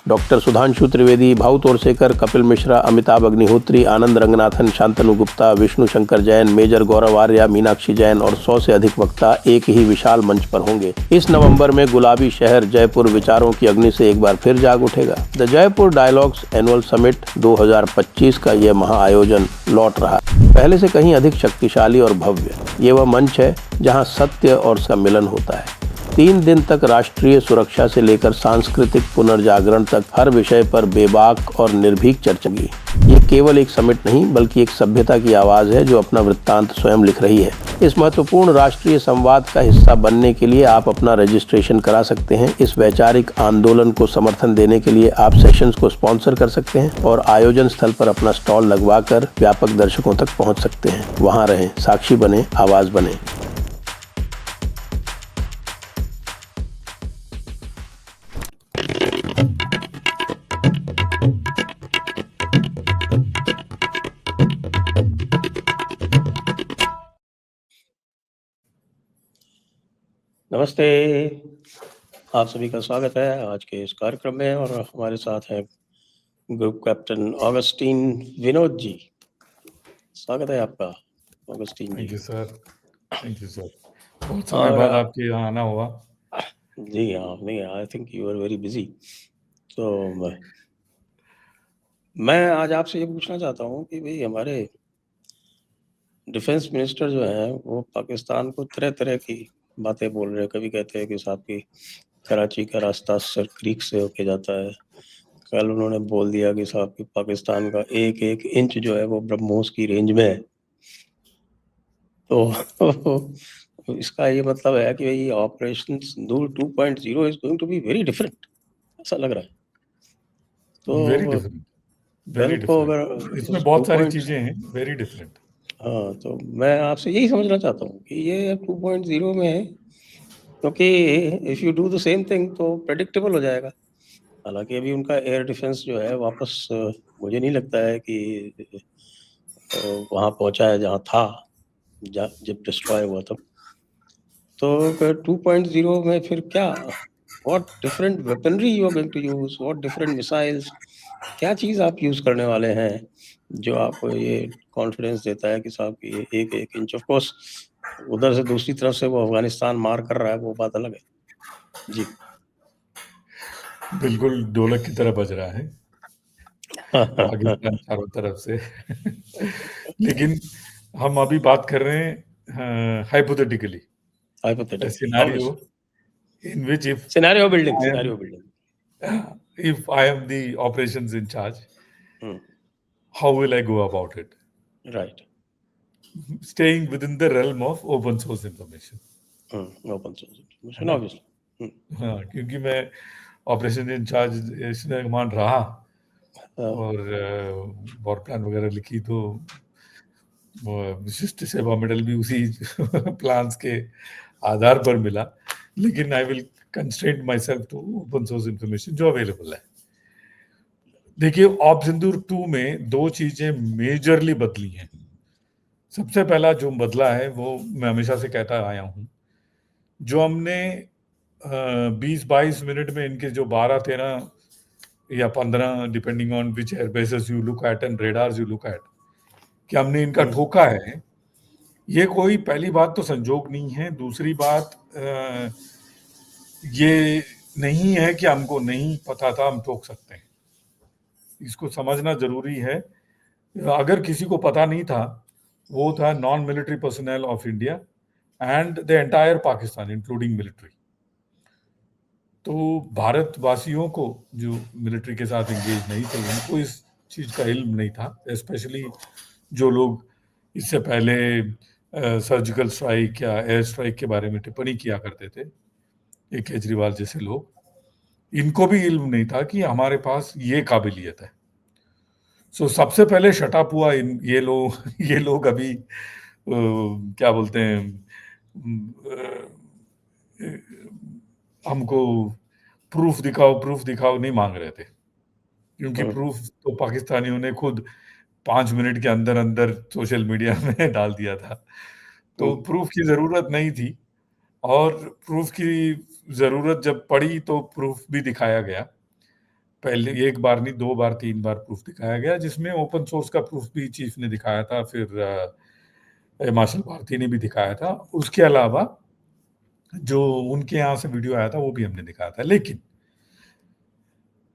Doctor Sudhanshu Trivedi, Bhau Torsekar, Kapil Mishra, Amitabh Agnihotri, आनंद Ranganathan, Shantanu Gupta, Vishnu Shankar Jain, major गौरव आर्या, मीनाक्षी जैन और 100 से अधिक वक्ता एक ही विशाल मंच पर होंगे। इस नवंबर में गुलाबी शहर जयपुर विचारों की अग्नि से एक बार फिर जाग उठेगा। The Jaipur dialogues annual summit 2025 का यह महाआयोजन लौट रहा है, पहले से कहीं अधिक शक्तिशाली और भव्य। ये वह मंच है जहां सत्य और उसका मिलन होता है। 3 दिन तक राष्ट्रीय सुरक्षा से लेकर सांस्कृतिक पुनर्जागरण तक हर विषय पर बेबाक और निर्भीक चर्चा की। ये केवल एक समिट नहीं बल्कि एक सभ्यता की आवाज़ है जो अपना वृत्तांत स्वयं लिख रही है। इस महत्वपूर्ण राष्ट्रीय संवाद का हिस्सा बनने के लिए आप अपना रजिस्ट्रेशन करा सकते हैं। इस वैचारिक आंदोलन को समर्थन देने के लिए आप सेशंस को स्पॉन्सर कर सकते हैं और आयोजन स्थल पर अपना स्टॉल लगवाकर व्यापक दर्शकों तक पहुंच सकते हैं। वहां रहें, साक्षी बने, आवाज़ बने। नमस्ते, आप सभी का स्वागत है आज के इस कार्यक्रम में और हमारे साथ हैं group captain Augustine Vinod ji. स्वागत है आपका Augustine ji. Thank you sir, thank you sir. बहुत समय बाद आपके यहाँ आना हुआ। जी हाँ, नहीं, I think you are very busy. तो मैं आज आपसे ये पूछना चाहता हूँ कि भाई हमारे डिफेंस मिनिस्टर जो हैं वो पाकिस्तान को तरह तरह की बातें बोल रहे हैं। कभी कहते हैं कि साहब की कराची का रास्ता सर क्रीक से होके जाता है। कल उन्होंने बोल दिया कि साहब कि पाकिस्तान का एक एक इंच जो है वो ब्रह्मोस की रेंज में है। तो इसका ये मतलब है कि ये operation Sindoor 2.0 is going to be very different, ऐसा लग रहा है। तो वेरी डिफरेंट, वेरी कल को डिफरेंट। अगर इसमें बहुत सारी चीजें हैं, वेरी डिफरेंट। हाँ, तो मैं आपसे यही समझना चाहता हूँ कि ये 2.0 में है, क्योंकि if you do the same thing तो प्रेडिक्टेबल हो जाएगा। हालांकि अभी उनका एयर डिफेंस जो है वापस मुझे नहीं लगता है कि वहाँ पहुँचा है जहाँ था जब डिस्ट्रॉय हुआ तब। तो 2.0 में फिर क्या, what different weaponry you are going to use, what different missiles, क्या चीज़ आप यूज़ करने वाले हैं जो आपको ये कॉन्फिडेंस देता है कि साहब कि ये एक एक इंच, ऑफ कोर्स उधर से दूसरी तरफ से वो अफगानिस्तान मार कर रहा है, वो बात अलग है जी। बिल्कुल ढोलक की तरह बज रहा है पाकिस्तान चारों तरफ से लेकिन हम अभी बात कर रहे हैं hypothetically, scenario in which scenario building if I am the operations in charge, how will I go about it? Right. Staying within the realm of open source information. Open source information, obviously. हाँ, क्योंकि मैं operation in charge command रहा और war plan वगैरह लिखी तो विशिष्ट सेवा मेडल भी उसी प्लान्स के आधार पर मिला। लेकिन I will constraint myself to open source information जो अवेलेबल है। देखिए, ऑप सिंदूर 2 में 2 चीजें मेजरली बदली हैं। सबसे पहला जो बदला है वो मैं हमेशा से कहता आया हूं, जो हमने 20-22 मिनट में इनके जो 12-13 या 15 depending on which air bases you look at and radars you look at, कि हमने इनका ठोका है, ये कोई पहली बात तो संजोग नहीं है। दूसरी बात ये नहीं है कि हमको नहीं पता था हम ठोक सकते हैं, इसको समझना जरूरी है। अगर किसी को पता नहीं था, वो था non military personnel of India and the entire Pakistan including military. तो भारतवासियों को जो मिलिट्री के साथ एंगेज नहीं थे, उनको इस चीज का इल्म नहीं था। स्पेशली जो लोग इससे पहले सर्जिकल स्ट्राइक या एयर स्ट्राइक के बारे में टिप्पणी किया करते थे, ये केजरीवाल जैसे लोग, इनको भी इल्म नहीं था कि हमारे पास ये काबिलियत है। सो सबसे पहले शटअप हुआ ये लोग अभी क्या बोलते हैं, हमको प्रूफ दिखाओ नहीं मांग रहे थे, क्योंकि प्रूफ तो पाकिस्तानियों ने खुद 5 मिनट के अंदर अंदर सोशल मीडिया में डाल दिया था। तो प्रूफ की जरूरत नहीं थी, और प्रूफ की जरूरत जब पड़ी तो प्रूफ भी दिखाया गया। पहले एक बार नहीं, 2 बार 3 बार प्रूफ दिखाया गया, जिसमें ओपन सोर्स का प्रूफ भी चीफ ने दिखाया था, फिर मार्शल भारती ने भी दिखाया था। उसके अलावा जो उनके यहाँ से वीडियो आया था वो भी हमने दिखाया था। लेकिन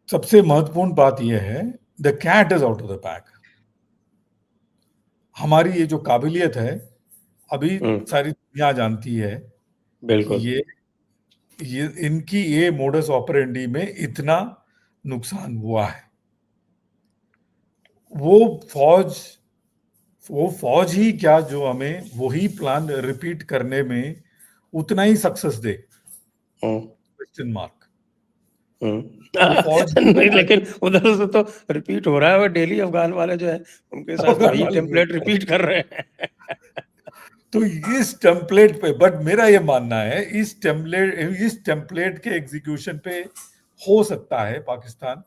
सबसे महत्वपूर्ण बात यह है, the cat is out of the bag. हमारी ये जो काबिलियत है, अभी सारी दुनिया जानती है कि बिल्कुल। ये इनकी ये मोडस ऑपरेंडी में इतना नुकसान हुआ है। वो फौज ही क्या, जो हमें वही प्लान रिपीट करने में उतना ही सक्सेस दे, क्वेश्चन मार्क। फौज नहीं, लेकिन उधर से तो रिपीट हो रहा है, वो डेली अफगान वाले जो है उनके साथ वही टेम्पलेट रिपीट कर रहे हैं। तो इस टेम्पलेट पे, बट मेरा ये मानना है, इस टेम्पलेट के एग्जीक्यूशन पे हो सकता है पाकिस्तान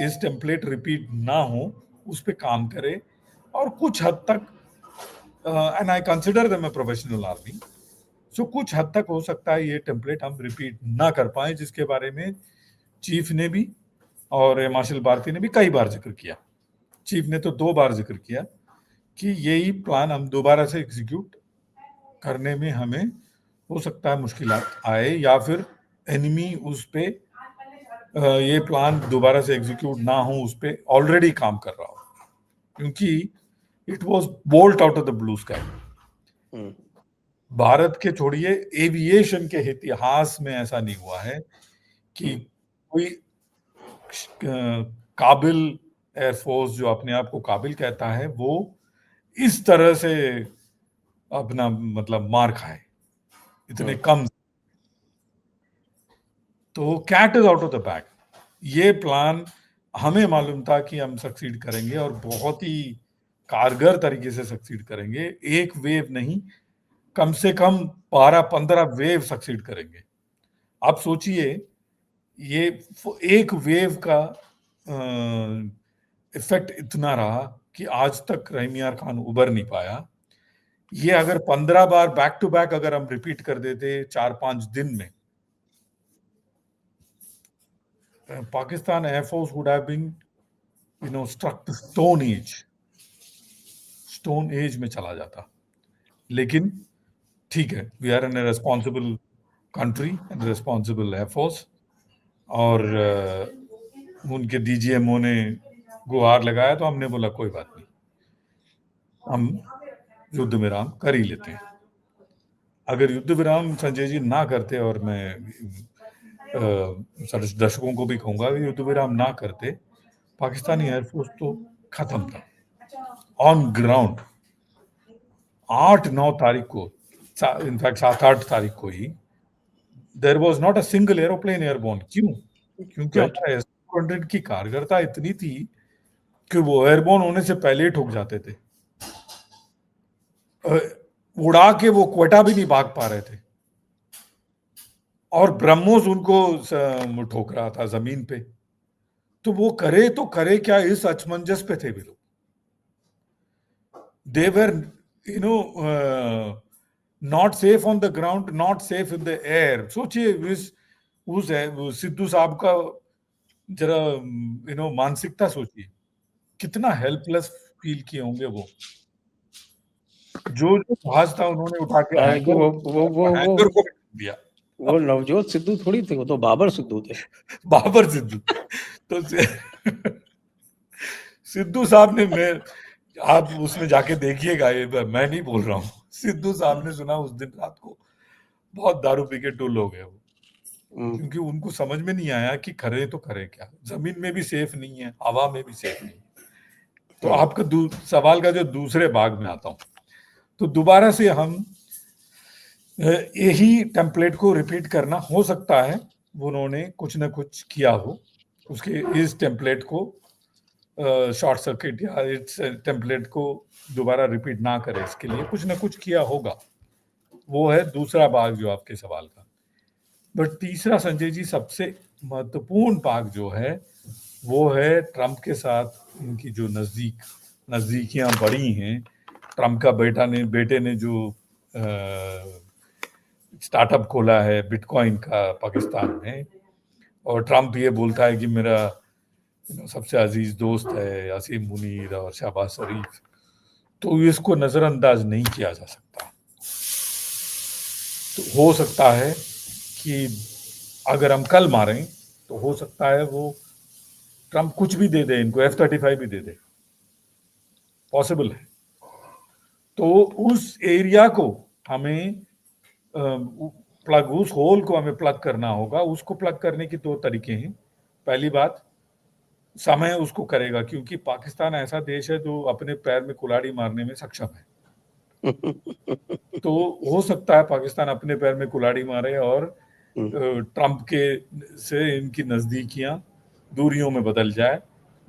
इस टेम्पलेट रिपीट ना हो उस पे काम करे, और कुछ हद तक, and I consider them a professional army, so कुछ हद तक हो सकता है ये टेम्पलेट हम रिपीट ना कर पाए, जिसके बारे में चीफ ने भी और मार्शल भारती ने भी कई बार जिक्र किया। चीफ ने तो 2 बार जिक्र किया कि यही प्लान हम दोबारा से एग्जीक्यूट करने में हमें हो सकता है मुश्किलात आए, या फिर एनिमी उस पे ये प्लान दोबारा से एग्जीक्यूट ना हो उस पे ऑलरेडी काम कर रहा हो, क्योंकि it was bolt out of the blue sky. Bharat के छोड़िए, एविएशन के इतिहास में ऐसा नहीं हुआ है कि कोई काबिल एयरफोर्स, जो अपने आप को काबिल कहता है, वो इस तरह से अपना मतलब मार खाए इतने कम। तो cat is out of the bag. ये प्लान हमें मालूम था कि हम सक्सीड करेंगे, और बहुत ही कारगर तरीके से सक्सीड करेंगे। एक वेव नहीं, कम से कम 12-15 वेव सक्सीड करेंगे। आप सोचिए, ये एक वेव का इफेक्ट इतना रहा कि आज तक रहीम यार खान उबर नहीं पाया। ये अगर 15 बार बैक टू बैक अगर हम रिपीट कर देते 4-5 दिन में, Pakistan air force would have been struck to stone age में चला जाता। लेकिन ठीक है, we are an responsible country and responsible air force, और उनके डीजीएमओ ने गुहार लगाया तो हमने बोला कोई बात नहीं, हम युद्ध विराम कर ही लेते हैं। अगर युद्ध विराम संजय जी ना करते, और मैं दर्शकों को भी कहूंगा कि युद्ध विराम ना करते, पाकिस्तानी एयरफोर्स तो खत्म था ऑन ग्राउंड। 8-9 तारीख को, इनफैक्ट 7-8 तारीख को ही, there was not a single aeroplane airborne. क्यों? क्योंकि हमारा एस-400 की कारगरता इतनी थी कि वो एयरबोर्न होने से पहले ही ठुक जाते थे। उड़ा के वो क्वेटा भी नहीं भाग पा रहे थे, और ब्रह्मोस उनको ठोक रहा था जमीन पे। तो वो करे तो करे क्या, इस अचमंजस पे थे भी लोग। They were not safe on the ground, not safe in the air. सोचिए उस सिद्धू साहब का जरा मानसिकता सोचिए, कितना हेल्पलेस फील किए होंगे वो। जो जहाज था उन्होंने उठा के हैंगर को दिया। वो नवजोत सिद्धू थोड़ी थे, वो तो बाबर सिद्धू थे। बाबर सिद्धू। तो सिद्धू साहब ने, आप उसमें जाके देखिएगा, ये मैं नहीं बोल रहा हूँ, सिद्धू साहब ने सुना उस दिन रात को बहुत दारू पी के टुल हो गए वो, क्योंकि उनको समझ में नहीं आया कि करे तो करे क्या, जमीन में भी सेफ नहीं है, हवा में भी सेफ नहीं है। तो आपका सवाल का जो दूसरे भाग में आता हूं, तो दोबारा से हम यही टेम्पलेट को रिपीट करना हो सकता है, उन्होंने कुछ ना कुछ किया हो, उसके इस टेम्पलेट को शॉर्ट सर्किट, या इस टेम्पलेट को दोबारा रिपीट ना करे, इसके लिए कुछ ना कुछ किया होगा। वो है दूसरा भाग जो आपके सवाल का। बट तीसरा संजय जी, सबसे महत्वपूर्ण भाग जो है वो है ट्रंप के साथ इनकी जो नजदीकियां बढ़ी हैं। ट्रंप का बेटे ने जो स्टार्टअप खोला है बिटकॉइन का पाकिस्तान में, और ट्रम्प ये बोलता है कि मेरा सबसे अजीज दोस्त है असीम मुनीर और शहबाज शरीफ, तो इसको नजरअंदाज नहीं किया जा सकता। तो हो सकता है कि अगर हम कल मारें तो हो सकता है वो ट्रम्प कुछ भी दे दे, इनको F-35 भी दे दे, पॉसिबल है। तो उस एरिया को हमें प्लग, उस होल को हमें प्लग करना होगा। उसको प्लग करने की दो तरीके हैं। पहली बात, समय उसको करेगा, क्योंकि पाकिस्तान ऐसा देश है जो अपने पैर में कुल्हाड़ी मारने में सक्षम है। तो हो सकता है पाकिस्तान अपने पैर में कुल्हाड़ी मारे और ट्रम्प के से इनकी नजदीकियां दूरियों में बदल जाए।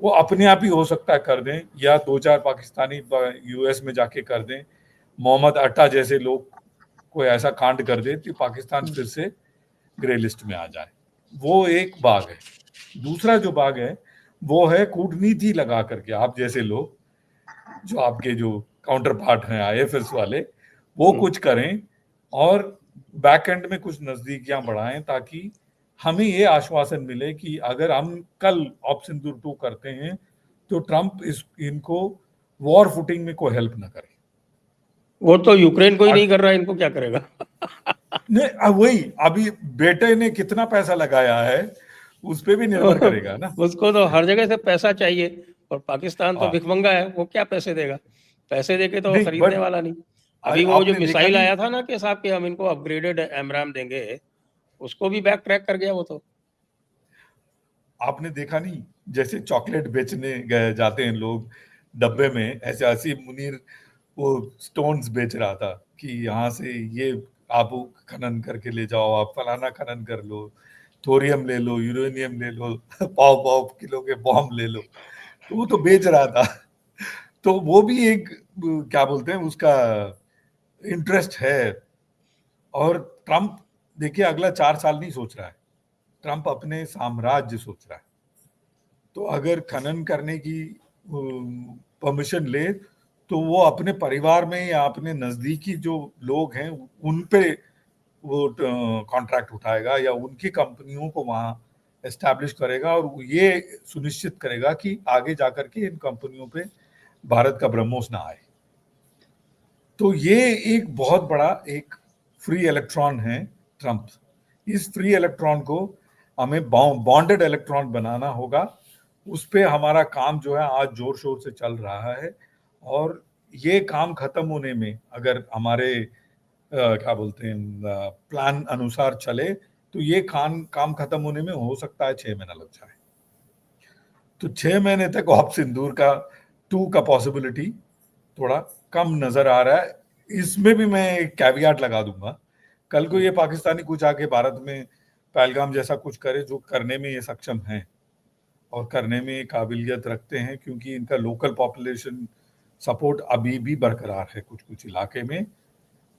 वो अपने आप ही हो सकता है कर दें, या दो चार पाकिस्तानी यूएस में जाके कर दें। मोहम्मद अट्टा जैसे लोग कोई ऐसा कांड कर दे कि पाकिस्तान फिर से ग्रे लिस्ट में आ जाए। वो एक बाग है। दूसरा जो बाग है वो है कूटनीति लगा करके आप जैसे लोग, जो आपके जो काउंटर पार्ट हैं आईएफएस वाले, वो कुछ करें और बैक एंड में कुछ नजदीकियां बढ़ाएं, ताकि हमें ये आश्वासन मिले कि अगर हम कल ऑप्शन 2 करते हैं तो ट्रम्प इनको वॉर फुटिंग में कोई हेल्प ना करे। वो तो यूक्रेन को ही नहीं कर रहा है, इनको क्या करेगा? नहीं, वही अभी बेटे ने कितना पैसा लगाया है उस पे भी निर्भर करेगा ना। उसको तो हर जगह से पैसा चाहिए, और पाकिस्तान तो भिखमंगा है, वो क्या पैसे देगा? पैसे देके तो वो खरीदने वाला नहीं। अभी वो जो मिसाइल आया था ना कि साहब कि हम इनको अपग्रेडेड एमराम देंगे, उसको भी बैक ट्रैक कर गया वो तो। आपने देखा नहीं, जैसे चॉकलेट बेचने गए जाते हैं लोग डब्बे में, ऐसे असीम मुनीर वो स्टोन्स बेच रहा था कि यहाँ से ये आप खनन करके ले जाओ, आप फलाना खनन कर लो, थोरियम ले लो, यूरेनियम ले लो, पाव पाव किलो के बॉम्ब ले लो, तो वो तो बेच रहा था। तो वो भी एक क्या बोलते हैं उसका इंटरेस्ट है। और ट्रम्प देखिए अगला 4 साल नहीं सोच रहा है, ट्रम्प अपने साम्राज्य सोच रहा है। तो अगर खनन करने की परमिशन ले तो वो अपने परिवार में या अपने नजदीकी जो लोग हैं उन पे वो कॉन्ट्रैक्ट उठाएगा या उनकी कंपनियों को वहां एस्टैब्लिश करेगा, और ये सुनिश्चित करेगा कि आगे जाकर के इन कंपनियों पे भारत का ब्रह्मोस ना आए। तो ये एक बहुत बड़ा एक फ्री इलेक्ट्रॉन है ट्रम्प। इस फ्री इलेक्ट्रॉन को हमें बॉन्डेड इलेक्ट्रॉन बनाना होगा। उस पे हमारा काम जो है आज जोर शोर से चल रहा है, और ये काम खत्म होने में अगर हमारे क्या बोलते हैं प्लान अनुसार चले तो ये काम खत्म होने में हो सकता है 6 महीना लग जाए। तो 6 महीने तक ऑप सिंदूर का 2 का पॉसिबिलिटी थोड़ा कम नजर आ रहा है। इसमें भी मैं एक कैवियाट लगा दूंगा, कल को ये पाकिस्तानी कुछ आके भारत में पहलगाम जैसा कुछ करे, जो करने में ये सक्षम हैं और करने में काबिलियत रखते हैं, क्योंकि इनका लोकल पॉपुलेशन सपोर्ट अभी भी बरकरार है कुछ कुछ इलाके में,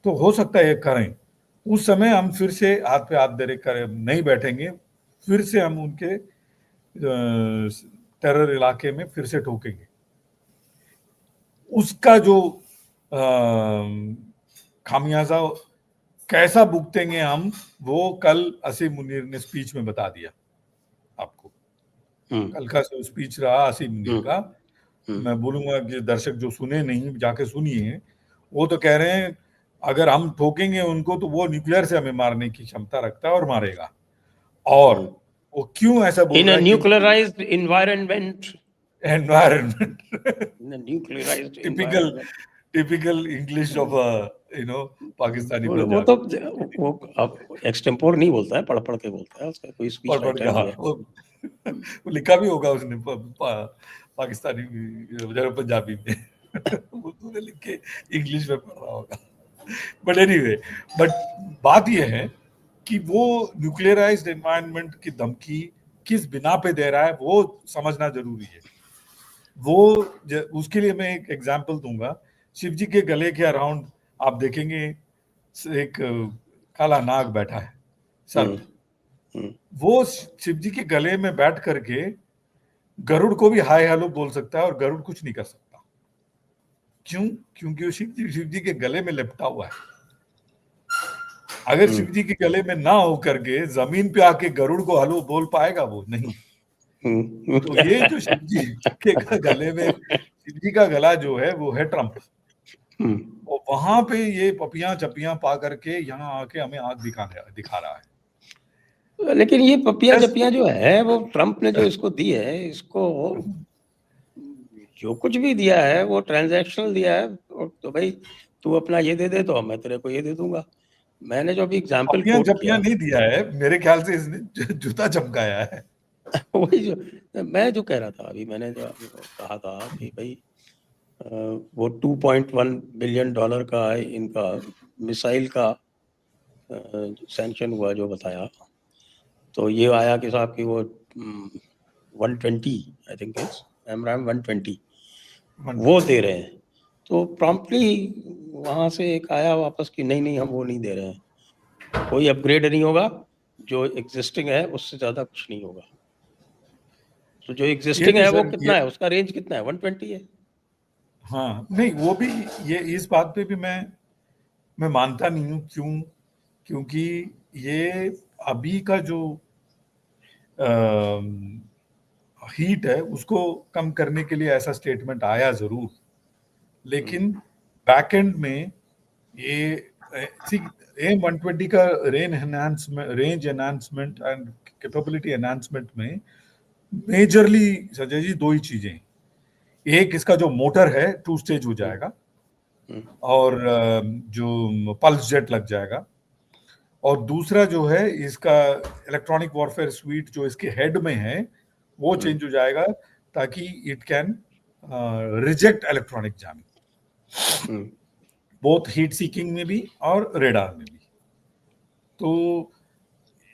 तो हो सकता है ये करें। उस समय हम फिर से हाथ पे हाथ दे कर नहीं बैठेंगे, फिर से हम उनके टेरर इलाके में फिर से ठोकेंगे। उसका जो खामियाजा कैसा भुगतेंगे हम, वो कल असीम मुनीर ने स्पीच में बता दिया आपको। कल का जो स्पीच रहा असीम मुनीर का, मैं बोलूंगा कि दर्शक जो सुने नहीं जाके सुनिए। वो तो कह रहे हैं अगर हम ठोकेंगे उनको तो वो न्यूक्लियर से हमें मारने की क्षमता रखता है और मारेगा। और वो क्यों ऐसा बोल रहा है? Nuclearized environment typical English of Pakistani वो तो वो अब एक्सटेम्पोर नहीं बोलता है, पढ़ पढ़ के बोलता है, उसका कोई स्पीच राइटर नहीं है। वो लिखा भी होगा उसने पाकिस्तानी पंजाबी में उर्दू में लिख के इंग्लिश में पढ़ रहा होगा। बट एनीवे, बट बात यह है कि वो न्यूक्लियराइज्ड एनवायरनमेंट की धमकी किस बिना पे दे रहा है वो समझना जरूरी है। वो उसके लिए मैं एक एग्जांपल दूंगा। शिव जी के गले के अराउंड आप देखेंगे एक काला नाग बैठा है, सर्प। वो शिव जी के गले में बैठ करके गरुड़ को भी हाय हेलो बोल सकता है और गरुड़ कुछ नहीं कर सकता। क्यों? क्योंकि वो शिव जी के गले में लिपटा हुआ है। अगर शिव जी के गले में ना हो करके जमीन पे आके गरुड़ को हलो बोल पाएगा वो नहीं। तो ये जो शिव जी के गले में, शिव जी का गला जो है वो है ट्रम्प, और वहां पे ये पपियां चपियां पा करके यहाँ आके हमें आग दिखा रहा है। लेकिन ये पपियां Just- जपियां जो है वो ट्रम्प ने जो इसको दी है, इसको जो कुछ भी दिया है वो ट्रांजैक्शनल दिया है। और तो भाई तू अपना ये दे दे तो मैं तेरे को ये दे दूंगा। मैंने जो अभी एग्जाम्पल पपियां कोट चपियां किया, नहीं दिया है, मेरे ख्याल से इसने जूता चमकाया है। वही जो मैं जो कह रहा था अभी, मैंने जो अभी कहा था कि भाई वो 2.1 बिलियन डॉलर का इनका मिसाइल का सैंक्शन हुआ जो बताया, तो ये आया कि साहब की वो 120 आई थिंक इज एमराम 120 वो दे रहे हैं। तो प्रॉम्प्टली वहां से एक आया वापस कि नहीं नहीं हम वो नहीं दे रहे हैं, कोई अपग्रेड नहीं होगा, जो एग्जिस्टिंग है उससे ज्यादा कुछ नहीं होगा। तो जो ये एग्जिस्टिंग भी है वो सर, कितना है, उसका रेंज कितना है, 120 है। हाँ नहीं वो भी, ये इस बात पे भी मैं मानता नहीं हूँ। क्यों? क्योंकि ये अभी का जो हीट है उसको कम करने के लिए ऐसा स्टेटमेंट आया जरूर, लेकिन बैक एंड में ये M120 का range enhancement and capability enhancement में मेजरली संजय जी दो ही चीजें। एक, इसका जो मोटर है 2 स्टेज हो जाएगा, और जो पल्स जेट लग जाएगा, और दूसरा जो है इसका इलेक्ट्रॉनिक वॉरफेयर स्वीट जो इसके हेड में है वो चेंज हो जाएगा, ताकि it can reject electronic jamming, both heat seeking में भी और रेडार में भी। तो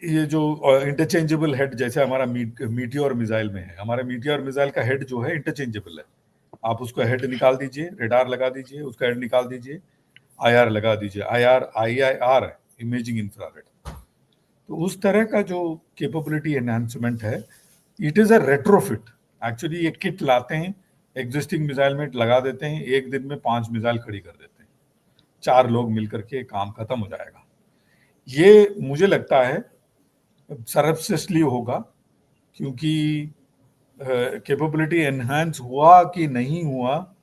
ये जो इंटरचेंजेबल हेड, जैसे हमारा मीटियोर मिसाइल में है, हमारा मीटियोर मिसाइल का हेड जो है इंटरचेंजेबल है। आप उसका हेड निकाल दीजिए, रेडार लगा दीजिए, उसका हेड निकाल दीजिए, आईआर लगा दीजिए। आईआर है, इमेजिंग इंफ्रारेड। तो उस तरह का जो कैपेबिलिटी एनहांसमेंट है, it is a retrofit. Actually ये किट लाते हैं, एग्जिस्टिंग मिसाइल में लगा देते हैं, एक दिन में 5 मिसाइल खड़ी कर देते हैं, 4 लोग मिलकर के काम खत्म हो जाएगा। ये मुझे लगता है सरप्स इसलिए होगा क्योंकि कैपेबिलिटी एनहांस हुआ कि नहीं हुआ,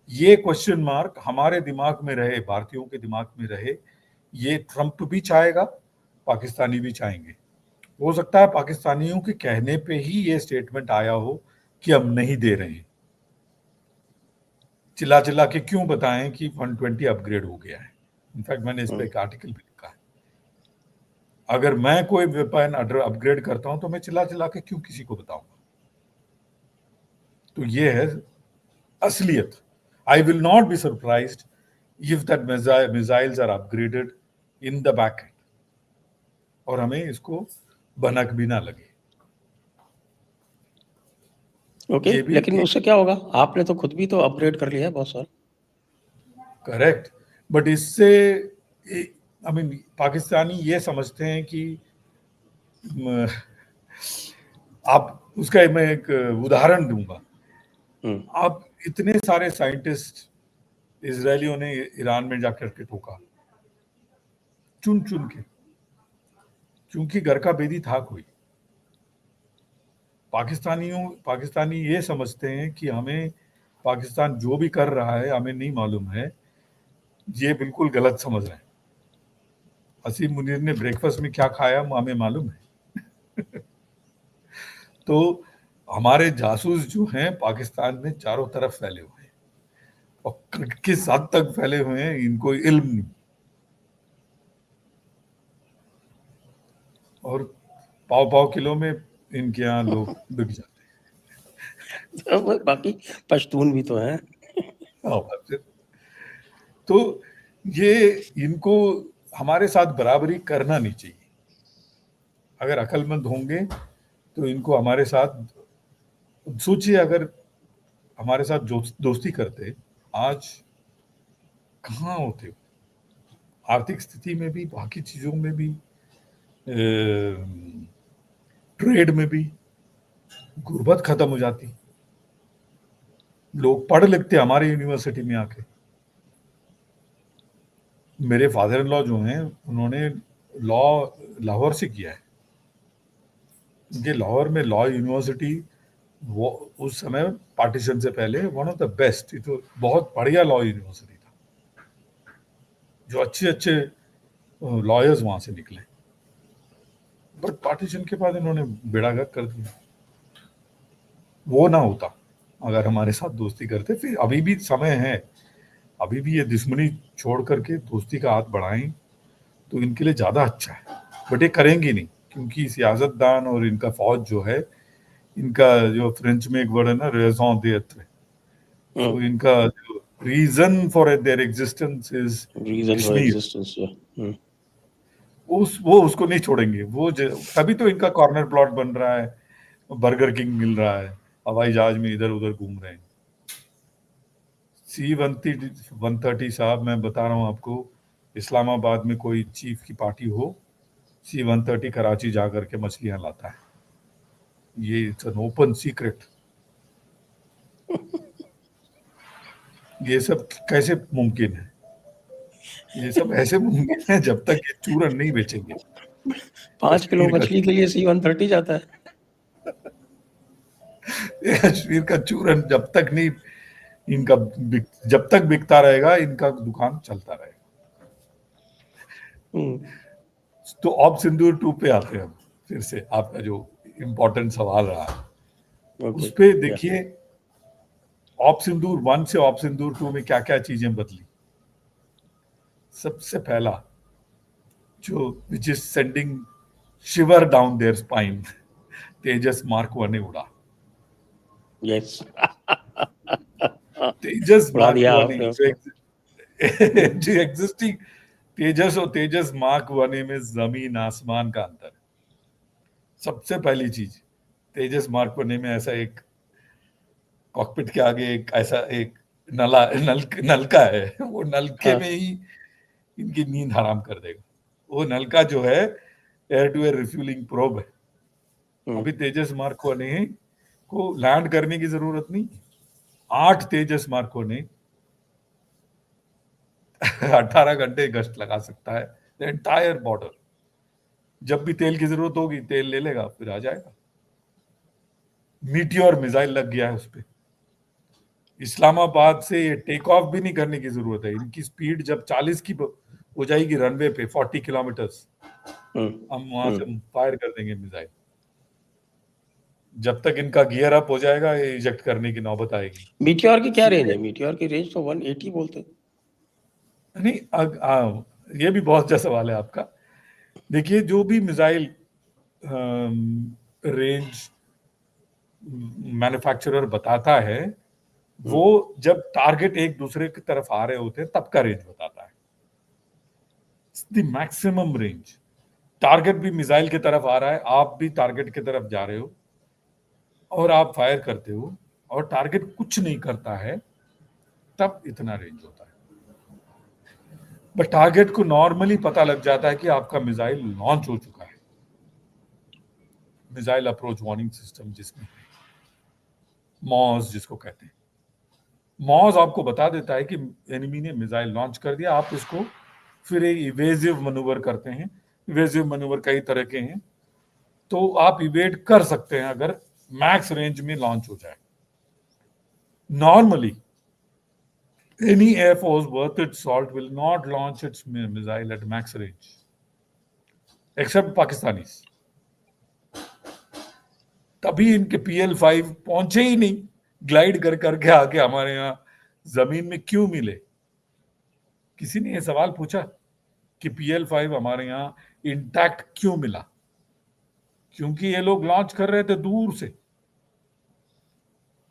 ये क्वेश्चन मार्क हमारे दिमाग में रहे, भारतीयों के दिमाग में रहे। ये ट्रंप भी चाहेगा, पाकिस्तानी भी चाहेंगे। हो सकता है पाकिस्तानियों के कहने पे ही ये स्टेटमेंट आया हो कि हम नहीं दे रहे हैं। चिल्ला चिल्ला के क्यों बताएं कि 120 अपग्रेड हो गया है। इनफैक्ट मैंने इस पे एक आर्टिकल भी लिखा है। अगर मैं कोई वेपन अपग्रेड करता हूं तो मैं चिल्ला चिल्ला के क्यों किसी को बताऊंगा? तो ये है असलियत। I will not be surprised if that missiles are upgraded in the back end, और हमें इसको भनक भी ना लगे। ओके, ये भी लेकिन उससे क्या होगा? आपने तो खुद भी तो अपग्रेड कर लिया है बहुत सारा। करेक्ट, बट इससे आई मीन पाकिस्तानी ये समझते हैं कि आप उसका मैं एक उदाहरण दूंगा। आप इतने सारे साइंटिस्ट इजरायलियों ने ईरान में जाकर के ठोका, चुन चुन के, क्योंकि घर का बेदी था कोई। पाकिस्तानी ये समझते हैं कि हमें पाकिस्तान जो भी कर रहा है हमें नहीं मालूम है, ये बिल्कुल गलत समझ रहे हैं। असीम मुनीर ने ब्रेकफास्ट में क्या खाया हमें मालूम है। तो हमारे जासूस जो हैं पाकिस्तान में चारों तरफ फैले हुए हैं, और किस हद तक फैले हुए हैं इनको इल्म नहीं। और पाव पाव किलो में इनके यहाँ लोग बिक जाते तो बाकी पश्तून भी तो हैं। हैं। तो ये इनको हमारे साथ बराबरी करना नहीं चाहिए। अगर अक्लमंद होंगे तो इनको हमारे साथ, सोचिए अगर हमारे साथ दोस्ती करते, आज कहाँ होते? आर्थिक स्थिति में भी, बाकी चीजों में भी, ट्रेड में भी गुर्बत खत्म हो जाती। लोग पढ़ लिखते हमारे यूनिवर्सिटी में आके। मेरे फादर इन लॉ जो हैं उन्होंने लॉ लाहौर से किया है। उनके लाहौर में लॉ यूनिवर्सिटी वो उस समय पार्टीशन से पहले वन ऑफ द बेस्ट, तो बहुत बढ़िया लॉ यूनिवर्सिटी था, जो अच्छे अच्छे लॉयर्स वहां से निकले। बट पार्टीशन के बाद इन्होंने बेड़ागर्क कर दिया। वो ना होता अगर हमारे साथ दोस्ती करते, फिर अभी भी समय है, अभी भी ये दुश्मनी छोड़ करके दोस्ती का हाथ बढ़ाएं तो इनके लिए ज्यादा अच्छा है। बट ये करेंगी नहीं, क्योंकि सियासतदान और इनका फौज जो है, इनका जो फ्रेंच में एक वर्ड है ना, रेज़न d'être, तो इनका जो reason for their existence is Kashmir, वो उसको नहीं छोड़ेंगे। वो तभी तो इनका कॉर्नर प्लॉट बन रहा है, बर्गर किंग मिल रहा है, हवाई जहाज में इधर उधर घूम रहे हैं। C-130 साहब, मैं बता रहा हूँ आपको, इस्लामाबाद में कोई चीफ की पार्टी हो, C-130 कराची जा करके मछलियां लाता है। ये इट्स एन ओपन सीक्रेट। ये सब कैसे मुमकिन है? ये सब ऐसे मुमकिन है जब तक ये चूरन नहीं बेचेंगे। 5 किलो मछली के लिए C-130 जाता है। कश्मीर का चूरन जब तक नहीं इनका जब तक बिकता रहेगा, इनका दुकान चलता रहेगा। तो ऑप सिंदूर 2 पे आते हैं हम फिर से, आपका जो इम्पोर्टेंट सवाल रहा है उस पे देखिए। ऑप सिंदूर 1 से ऑप सिंदूर 2 में क्या क्या चीजें बदली। सबसे पहला जो which is sending shiver down their spine, Tejas mark 1 ने उड़ा। यस, तेजस उड़ा मार्क दिया 1 आपने। जो एग्जिस्टिंग तेजस और तेजस मार्क 1 में जमीन आसमान का अंतर है। सबसे पहली चीज, तेजस मार्क 1 में ऐसा एक कॉकपिट के आगे एक ऐसा एक नलका है, वो नलके में ही इनकी नींद हराम कर देगा। वो नलका जो है air to air refuelling probe है। अभी तेजस मार्क 1 को लैंड करने की जरूरत नहीं। 8 तेजस मार्क 1 18 घंटे गश्त लगा सकता है द एंटायर बॉर्डर। जब भी तेल की जरूरत होगी तेल ले लेगा, फिर आ जाएगा। मीटियोर मिसाइल लग गया है उस पर। इस्लामाबाद से ये टेक ऑफ भी नहीं करने की जरूरत है। इनकी स्पीड जब 40 की हो जाएगी रनवे पे, 40 किलोमीटर्स, हम वहां से फायर कर देंगे मिसाइल। जब तक इनका गियर अप हो जाएगा, ये इजेक्ट करने की नौबत आएगी। मीटियोर की क्या रेंज है? मीटियोर की रेंज तो 180 बोलते हैं। नहीं, ये भी बहुत अच्छा सवाल है आपका। देखिए, जो भी मिसाइल रेंज मैन्युफैक्चरर बताता है, वो जब टारगेट एक दूसरे की तरफ आ रहे होते हैं तब का रेंज बताता है। The maximum range. टारगेट भी मिसाइल की तरफ आ रहा है, आप भी टारगेट की तरफ जा रहे हो और आप फायर करते हो और टारगेट कुछ नहीं करता है, तब इतना रेंज होता है। बट टारगेट को नॉर्मली पता लग जाता है कि आपका मिसाइल लॉन्च हो चुका है। मिसाइल अप्रोच वार्निंग सिस्टम जिसमें मॉस जिसको कहते हैं, मॉस आपको बता देता है कि एनिमी ने मिसाइल लॉन्च कर दिया। आप इसको फिर एक इवेजिव मनूवर करते हैं। इवेजिव मनूवर कई तरह के हैं, तो आप इवेड कर सकते हैं अगर मैक्स रेंज में लॉन्च हो जाए। Normally any air force worth its salt will not launch its missile at max range, except Pakistanis. तभी इनके PL-5 पहुंचे ही नहीं, ग्लाइड कर करके आके हमारे यहाँ जमीन में क्यों मिले। किसी ने ये सवाल पूछा कि PL-5 हमारे यहाँ इंटैक्ट क्यों मिला? क्योंकि ये लोग लॉन्च कर रहे थे दूर से,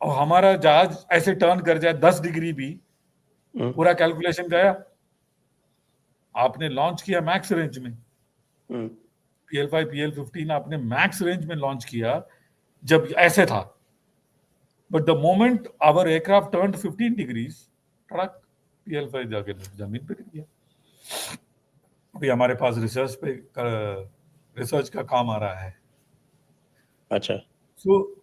और हमारा जहाज ऐसे टर्न कर जाए 10 डिग्री भी, पूरा कैलकुलेशन गया। आपने लॉन्च किया मैक्स रेंज में, PL-5 PL-15 आपने मैक्स रेंज में लॉन्च किया जब ऐसे था, but the moment our aircraft turned 15 degrees, टड़क PL-5 जाके जमीन पे गिर गया। अभी हमारे पास रिसर्च का काम आ रहा है। अच्छा, सो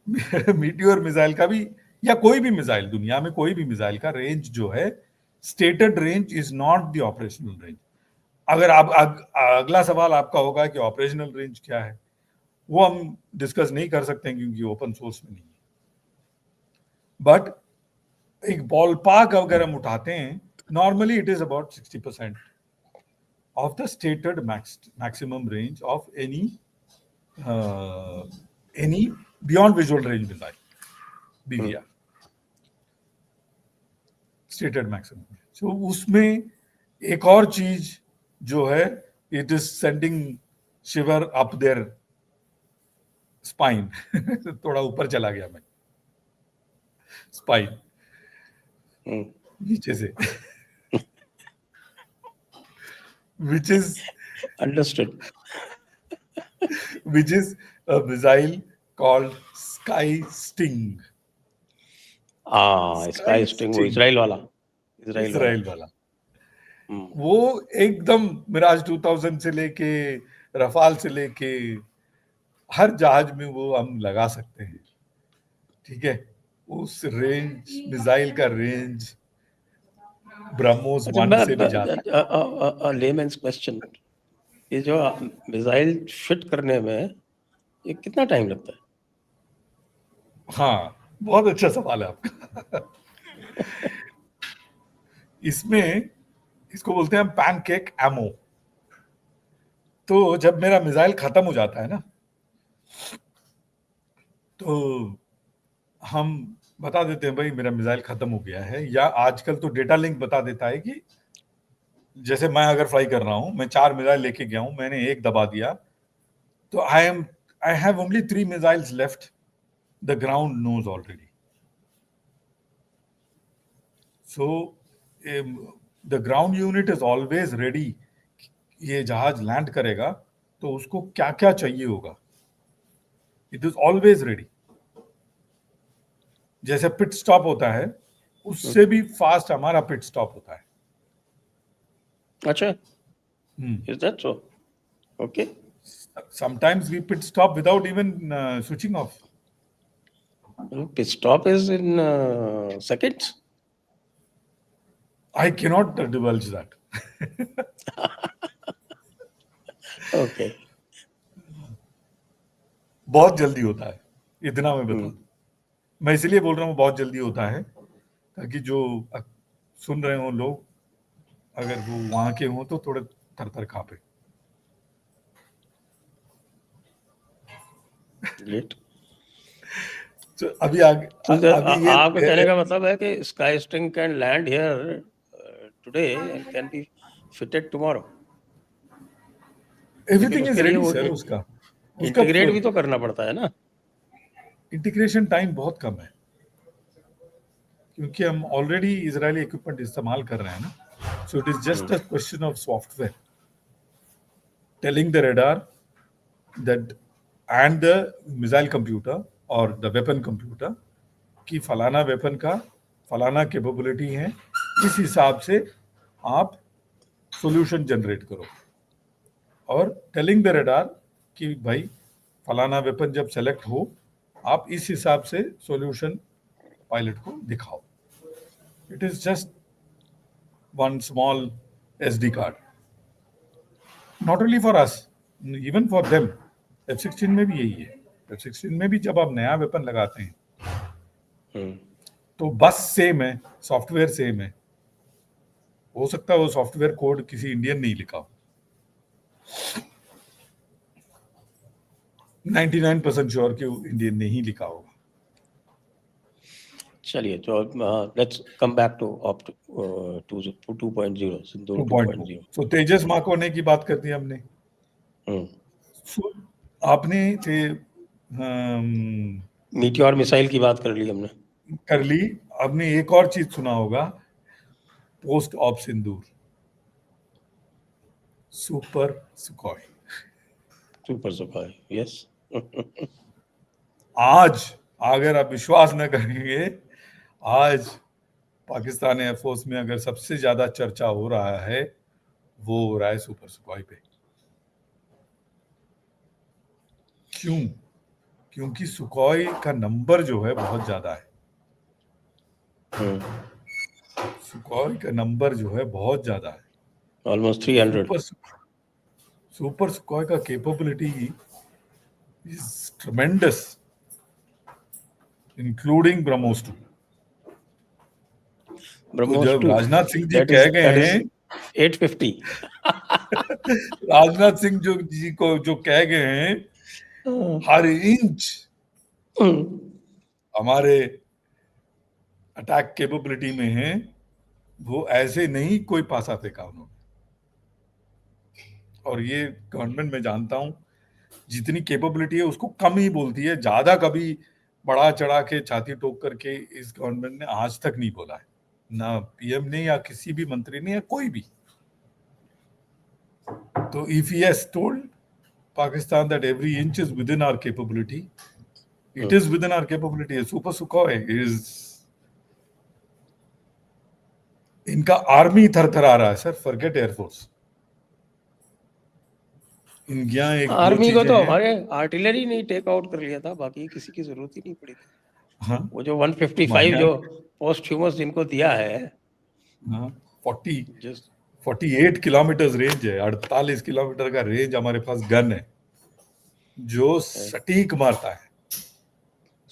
मीटियोर मिसाइल का भी, या कोई भी मिसाइल, दुनिया में कोई भी मिसाइल का रेंज जो है, stated range is not the operational range. अगर अगला सवाल आपका होगा कि ऑपरेशनल रेंज क्या है, वो हम डिस्कस नहीं कर सकते हैं क्योंकि ओपन सोर्स में नहीं है, बट एक बॉल पार्क अगर हम उठाते हैं, normally it is about 60% of the stated maximum range of any beyond visual range missile, BVR, stated maximum. So उसमें एक और चीज जो है, it is sending shiver up their spine थोड़ा ऊपर चला गया मैं, स्पाइन नीचे से which is Understood. which is a missile called Sky Sting. Sky sting, वो इजराइल वाला, इजराइल वाला। हम्म, वो एकदम मिराज 2000 से लेके रफाल से लेके हर जहाज में वो हम लगा सकते हैं, ठीक है। उस रेंज, मिसाइल का रेंज ब्रह्मोस अच्छा, 1 से भी ज्यादा। लेमैन्स क्वेश्चन, ये जो मिसाइल फिट करने में ये कितना टाइम लगता है? हाँ, बहुत अच्छा सवाल है आपका। इसमें इसको बोलते हैं हम पैनकेक एमो। तो जब मेरा मिसाइल खत्म हो जाता है ना, तो हम बता देते हैं भाई मेरा मिसाइल खत्म हो गया है, या आजकल तो डेटा लिंक बता देता है कि जैसे मैं अगर फ्लाई कर रहा हूं, मैं 4 मिसाइल लेके गया हूं, मैंने एक दबा दिया, तो I have only 3 missiles left, the ground knows already. So the ground unit is always ready. ये जहाज लैंड करेगा तो उसको क्या क्या चाहिए होगा, इट इज ऑलवेज रेडी। जैसे पिट स्टॉप होता है, उससे भी फास्ट हमारा पिट स्टॉप होता है। अच्छा, is that so? Okay, Sometimes we pit stop without even switching off. pit stop is in seconds. I cannot divulge that. Okay. बहुत जल्दी होता है, इतना मैं बता दूं। मैं इसलिए बोल रहा हूँ बहुत जल्दी होता है, ताकि जो सुन रहे हो लोग, अगर वो वहां के हों तो थोड़े थर-थर कांपे। Great. तो अभी आगे, So अभी ये आपके कहने का मतलब है कि sky sting can land here today and can be fitted tomorrow. Everything is उसके लिए रेडी वो सर। उसका इंटीग्रेट भी तो करना पड़ता है ना। इंटीग्रेशन टाइम बहुत कम है, क्योंकि हम ऑलरेडी इजरायली इक्विपमेंट इस्तेमाल कर रहे हैं ना। So it is just a question of software telling the radar that and the missile computer और द वेपन कंप्यूटर कि फलाना वेपन का फलाना कैपेबिलिटी है, इस हिसाब से आप सॉल्यूशन जनरेट करो, और टेलिंग द रडार कि भाई फलाना वेपन जब सेलेक्ट हो, आप इस हिसाब से सॉल्यूशन पायलट को दिखाओ। It is just one small SD card, not only for us, even for them. F-16 में भी यही है। F-16 में भी जब आप नया वेपन लगाते हैं तो बस सेम है, सॉफ्टवेयर सेम है। हो सकता है वो सॉफ्टवेयर कोड किसी इंडियन नहीं लिखा हो, 99% श्योर कि इंडियन ने ही लिखा होगा। चलिए, तो let's come back to op 2.0, Sindoor 2.0। So Tejas mark होने की बात कर दी हमने। So, आपने थे मीटियोर मिसाइल की बात कर ली हमने, कर ली। आपने एक और चीज सुना होगा, post of Sindoor, super Sukhoi. Super Sukhoi, yes. आज अगर आप विश्वास न करेंगे, आज पाकिस्तान एयरफोर्स में अगर सबसे ज्यादा चर्चा हो रहा है, वो हो रहा है सुपर सुखोई पे। क्यों? क्योंकि सुखोई का नंबर जो है बहुत ज्यादा है। सुखोई का नंबर जो है बहुत ज्यादा है। ऑलमोस्ट 300. सुपर सुखोई का कैपेबिलिटी इज ट्रेमेंडस, इंक्लूडिंग ब्रह्मोस 2. तो ब्रह्मोस जब 2 राजनाथ सिंह जी that कह is गए हैं 850. राजनाथ सिंह जी को जो कह गए हैं हर इंच हमारे अटैक कैपेबिलिटी में है, वो ऐसे नहीं कोई पासा फेंका उन्होंने. और ये गवर्नमेंट में जानता हूं जितनी कैपेबिलिटी है उसको कम ही बोलती है, ज्यादा कभी बढ़ा चढ़ा के छाती ठोक करके इस गवर्नमेंट ने आज तक नहीं बोला है, ना पीएम ने या किसी भी मंत्री ने या कोई भी. तो if he has told Pakistan that every inch is within our capability, it is within our capability. Super Sukhoi is, इनका आर्मी थरथरा रहा है सर, फॉरगेट एयरफोर्स. इनके यहाँ एक दो आर्मी को चीजें तो हैं. हमारे आर्टिलरी ने टेक आउट कर लिया था, बाकी किसी की जरूरत ही नहीं पड़ी थी. हाँ, वो जो 155 हमारे जो पोस्ट ह्यूमस जिनको दिया है, हाँ, 40 जस्ट 48 किलोमीटर रेंज है, 48 किलोमीटर का रेंज हमारे पास गन है जो सटीक मारता है,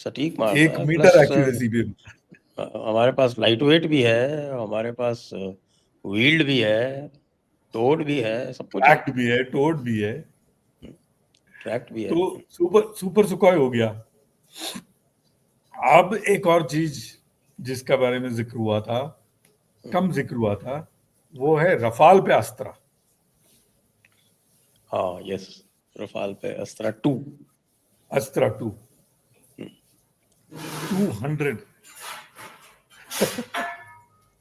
सटीक मारता 1 है. मीटर प्लस एक्यूरेसी पे. हमारे पास लाइट वेट भी है, हमारे पास व्हील्ड भी है, टोड भी है, सब कुछ ट्रैक्ड भी है, टोड भी है. ट्रैक्ड भी है. तो सुपर सुखोई हो गया. अब एक और चीज जिसका बारे में जिक्र हुआ था, कम जिक्र हुआ था, वो है रफाल पे अस्त्रा. हाँ, यस, रफाल पे अस्त्रा 2. अस्त्रा 2 200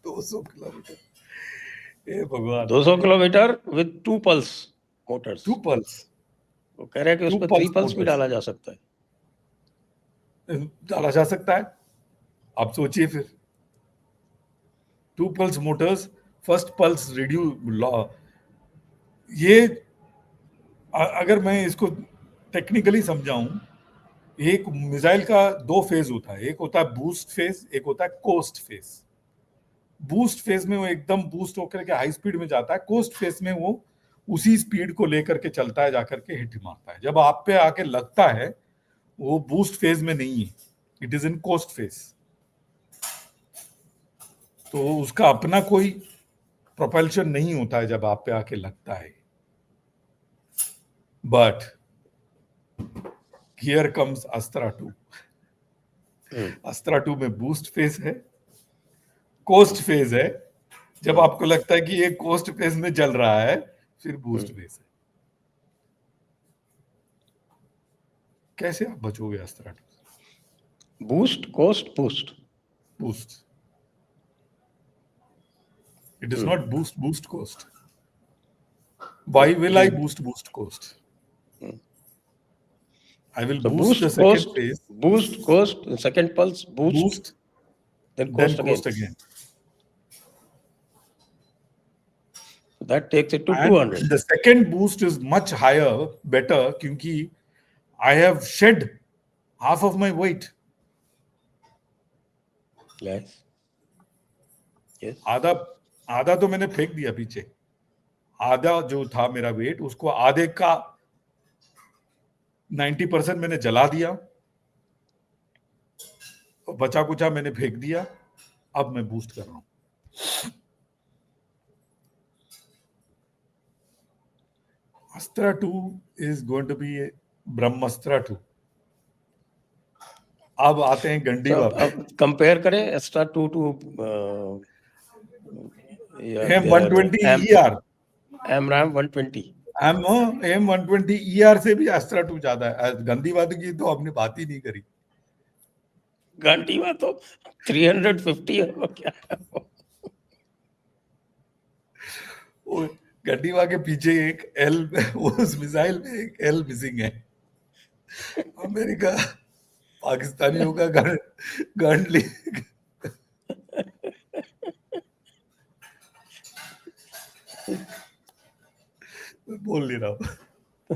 200 किलोमीटर. ए भगवान, 200 kilometre with 2 pulse Motors. 2 pulse. वो कह रहे हैं कि उस 2 पर pulse 3 पल्स भी motors. डाला जा सकता है. डाला जा सकता है. आप सोचिए फिर, 2 pulse Motors, first pulse reduce. ये अगर मैं इसको टेक्निकली समझाऊं, एक मिसाइल का 2 फेज होता है, एक होता है बूस्ट फेज, एक होता है कोस्ट फेज. बूस्ट फेज में वो एकदम बूस्ट होकर के हाई स्पीड में जाता है, कोस्ट फेज में वो उसी स्पीड को लेकर के चलता है, जाकर के हिट मारता है. जब आप पे आके लगता है वो बूस्ट फेज में नहीं है, it is in cost phase. तो उसका अपना कोई प्रोपल्शन नहीं होता है जब आप पे आके लगता है. But here comes अस्त्रा 2. अस्त्रा 2 में बूस्ट फेज है, कोस्ट फेज है. जब आपको लगता है कि ये कोस्ट फेज में चल रहा है, फिर बूस्ट फेज है. कैसे आप बचोगे Astra 2? Boost, coast, boost. Boost. It is not boost coast. Why will I boost coast? I will So boost the boost, second coast, phase, boost, coast, second pulse, boost, boost, then then coast coast again. again. So that takes it to And 200. the second boost is much higher, better, क्योंकि I have shed half of my weight. Yes. Yes. आधा तो मैंने फेंक दिया पीछे. आधा जो था मेरा वेट, उसको आधे का 90% मैंने जला दिया, और बचा कुचा मैंने फेंक दिया. अब मैं बूस्ट कर रहा हूं. अस्त्रा 2 is going to be ब्रह्मास्त्र 2. अब आते हैं गंडीवा पे. अब कंपेयर करें Astra 2 to M120 ER. AMRAAM 120. M120 ER से भी अस्त्रा 2 ज्यादा है. गंदीवाद की तो हमने बात ही नहीं करी. गंडीवा तो 350 है, वो क्या है वो? वो गंडीवा के पीछे एक एल, उस मिसाइल में एक एल मिसिंग है. अमेरिका पाकिस्तानियों का गन ले. बोल नहीं रहा हूं.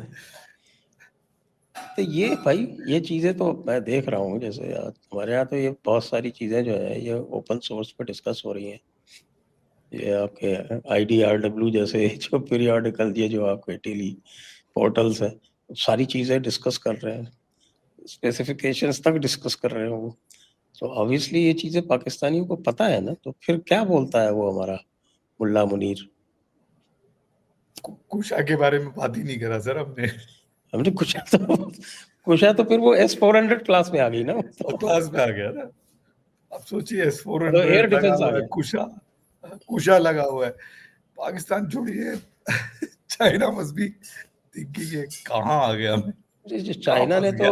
तो ये भाई, ये चीजें तो मैं देख रहा हूँ, जैसे हमारे यहाँ तो ये बहुत सारी चीजें जो है ये ओपन सोर्स पे डिस्कस हो रही हैं. ये आपके IDRW जैसे जो पीरियोडिकल, ये जो आपके टेली पोर्टल्स है, सारी चीजें डिस्कस कर रहे हैं, स्पेसिफिकेशंस तक डिस्कस कर रहे हैं वो। तो ऑब्वियसली ये चीजें पाकिस्तानियों को पता है ना, तो फिर क्या बोलता है वो हमारा मुल्ला मुनीर? कुशा के बारे में बात ही नहीं करा सर हमने। हमने कुछ है तो फिर वो S-400 क्लास में आ गई ना। और क्लास में आ गया ना। अब सोचिए तो S-400 एयर लगा डिफेंस आ हुआ है, गया। कुशा लगा हुआ है। पाकिस्तान छोड़िए, चाइना मस्ट बी थिंकिंग ये कहाँ आ गया मैं, कहाँ चाइना फंस ने गया।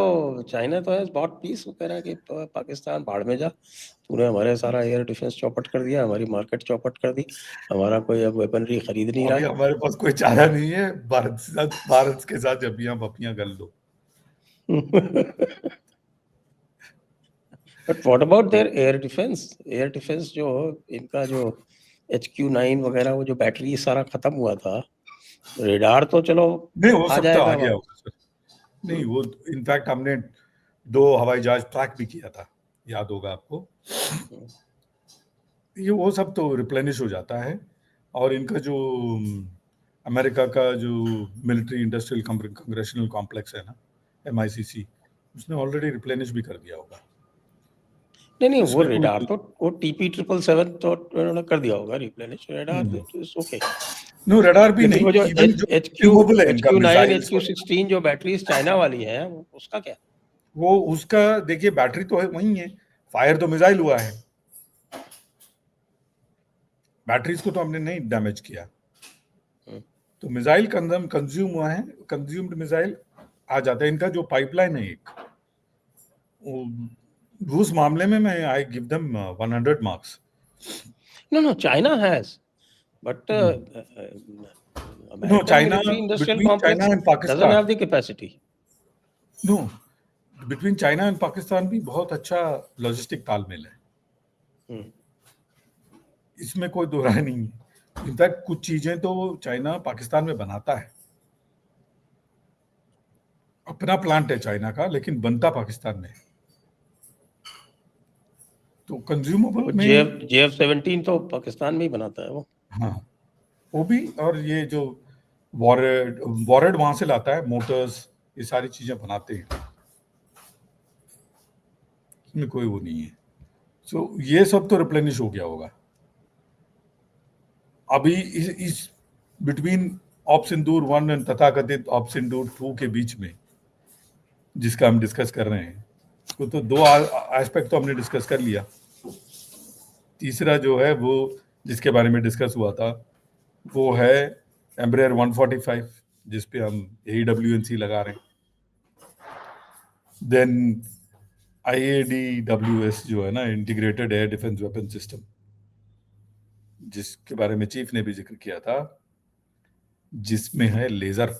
तो है बहुत पीस, वो कह रहा है कि पाकिस्तान भाड़ में जा, तूने हमारे सारा एयर डिफेंस चौपट कर दिया, हमारी मार्केट चौपट कर दी, हमारा कोई अब वेपनरी खरीद नहीं रहा अभी है। हमारे पास कोई चारा नहीं है, भारत के साथ जबियां बपियां कर लो। But what about their air defence? Air defence जो इनका जो HQ9 वगैरह, वो जो बैटरी सारा खत्म हुआ था, रेडार तो चलो नहीं वो आ सब तो आ जाएगा गया वापस। होगा सर। नहीं वो इनफैक्ट हमने 2 हवाई जहाज ट्रैक भी किया था, याद होगा आपको। ये वो सब तो रिप्लेनिश हो जाता है। और इनका जो अमेरिका का जो मिलिट्री इंडस्ट्रियल कांग्रेशनल कॉम्प्लेक्स है ना, MICC, उसने ऑलरेडी रिप्लेनिश भी कर दिया होगा। नहीं, वो इसमें रेडार कोई तो वो TP777 तो उन्होंने कर दिया होगा replenish, radar is okay. No radar भी लेकिन वो नहीं, जो इवन जो HQ ट्यूबेबल है इनका HQ9 मिसाइल्स वगैरह, HQ16 जो बैटरीज चाइना वाली है, उसका क्या? वो उसका देखिए बैटरी तो है वही है, फायर तो मिसाइल हुआ है, बैटरीज को तो हमने नहीं डैमेज किया। तो मिसाइल कंज्यूम हुआ है, कंज्यूम्ड मिसाइल आ जाता है। इनका जो पाइपलाइन है एक, उस मामले में मैं I give them 100 marks. No, China has, but no American China, military industrial between China complex and doesn't Pakistan, have the capacity. No between China and Pakistan भी बहुत अच्छा लॉजिस्टिक तालमेल है, इसमें कोई दो राय नहीं है। इनफैक्ट कुछ चीजें तो चाइना पाकिस्तान में बनाता है, अपना प्लांट है चाइना का, लेकिन बनता पाकिस्तान में है। तो कंज्यूमेबल वो में JF-17 तो पाकिस्तान में ही बनाता है वो। हाँ वो भी, और ये जो वॉरेड वहां से लाता है, मोटर्स, ये सारी चीजें बनाते हैं, इसमें कोई वो नहीं है। सो ये सब तो रिप्लेनिश हो गया होगा। अभी इस बिटवीन ऑप सिंदूर 1 एंड तथाकथित ऑप सिंदूर 2 के बीच में जिसका हम डिस्कस कर रहे हैं, तो 2 एस्पेक्ट तो हमने डिस्कस कर लिया। तीसरा जो है वो जिसके बारे में डिस्कस हुआ था, वो है एम्ब्रेयर 145, जिसपे हम AEWNC लगा रहे हैं। देन IADWS जो है ना, integrated air defence weapon system, जिसके बारे में चीफ ने भी जिक्र किया था, जिसमें है लेजर।